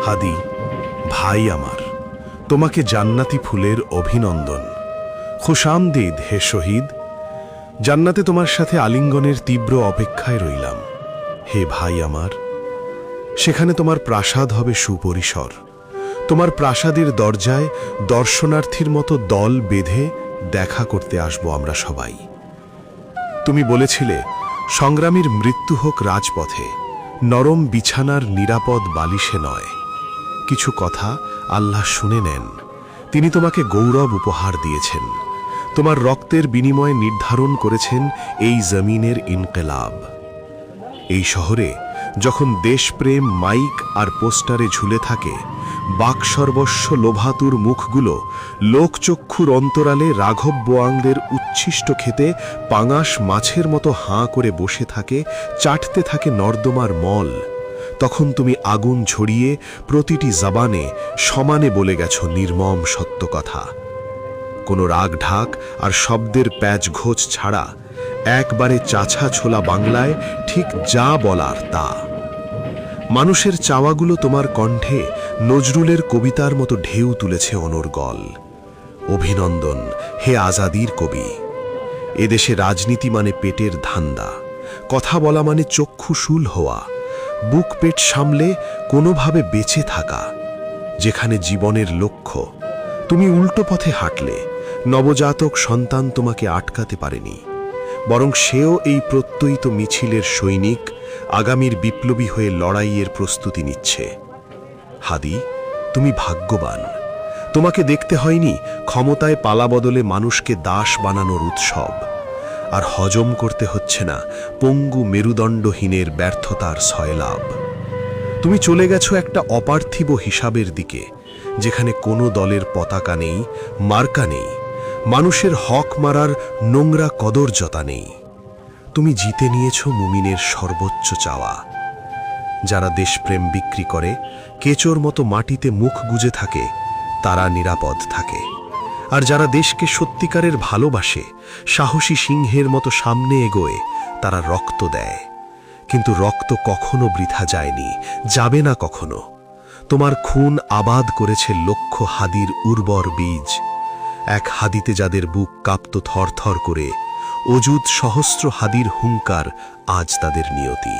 হাদি, ভাই আমার, তোমাকে জান্নাতি ফুলের অভিনন্দন। খুশামদিদ হে শহীদ। জান্নাতে তোমার সাথে আলিঙ্গনের তীব্র অপেক্ষায় রইলাম। হে ভাই আমার, সেখানে তোমার প্রাসাদ হবে সুপরিসর। তোমার প্রাসাদের দরজায় দর্শনার্থীর মতো দল বেঁধে দেখা করতে আসব আমরা সবাই। তুমি বলেছিলে সংগ্রামীর মৃত্যু হোক রাজপথে, নরম বিছানার নিরাপদ বালিশে নয়। কিছু কথা আল্লাহ শুনে নেন। তিনি তোমাকে গৌরব উপহার দিয়েছেন। তোমার রক্তের বিনিময়ে নির্ধারণ করেছেন এই জমিনের ইনকিলাব। এই শহরে যখন দেশপ্রেম মাইক আর পোস্টারে ঝুলে থাকে, বাকসর্বস্ব লোভাতুর মুখগুলো লোকচক্ষুর অন্তরালে রাঘব বোয়াংদের উচ্ছিষ্ট খেতে পাঙাশ মাছের মতো হাঁ করে বসে থাকে, চাটতে থাকে নর্দমার মল, তখন তুমি আগুন ঝরিয়ে প্রতিটি জবানে সমানে বলে গেছ নির্মম সত্য কথা। কোনো রাগ ঢাক আর শব্দের প্যাচ ঘোচ ছাড়া একবারে চাছা ছোলা বাংলায় ঠিক যা বলার তা। মানুষের চাওয়াগুলো তোমার কণ্ঠে নজরুলের কবিতার মতো ঢেউ তুলেছে অনর্গল। অভিনন্দন হে আজাদির কবি। এদেশে রাজনীতি মানে পেটের ধান্দা, কথা বলা মানে চক্ষুশূল হওয়া, বুক পেট সামলে কোনোভাবে বেঁচে থাকা। যেখানে জীবনের লক্ষ্য, তুমি উল্টো পথে হাঁটলে নবজাতক সন্তান তোমাকে আটকাতে পারেনি, বরং সেও এই প্রত্যয়িত মিছিলের সৈনিক, আগামীর বিপ্লবী হয়ে লড়াইয়ের প্রস্তুতি নিচ্ছে। হাদি, তুমি ভাগ্যবান। তোমাকে দেখতে হয়নি ক্ষমতায় পালা বদলে মানুষকে দাস বানানোর উৎসব, আর হজম করতে হচ্ছে না পঙ্গু মেরুদণ্ডহীনের ব্যর্থতার সয়লাভ। তুমি চলে গেছো একটা অপার্থিব হিসাবের দিকে, যেখানে কোনো দলের পতাকা নেই, মার্কা নেই, মানুষের হক মারার নোংরা কদর্যতা নেই। তুমি জিতে নিয়েছ মুমিনের সর্বোচ্চ চাওয়া। যারা দেশপ্রেম বিক্রি করে, কেচোর মতো মাটিতে মুখ গুজে থাকে, তারা নিরাপদ থাকে। আর যারা দেশকে সত্যিকারের ভালোবাসে, সাহসী সিংহের মতো সামনে এগোয়, তারা রক্ত দেয়। কিন্তু রক্ত কখনো বৃথা যায়নি, যাবে না কখনো। তোমার খুন আবাদ করেছে লক্ষ হাদির উর্বর বীজ। এক হাদিতে যাদের বুক কাঁপত থরথর করে, অযুত সহস্র হাদির হুঙ্কার আজ তাদের নিয়তি।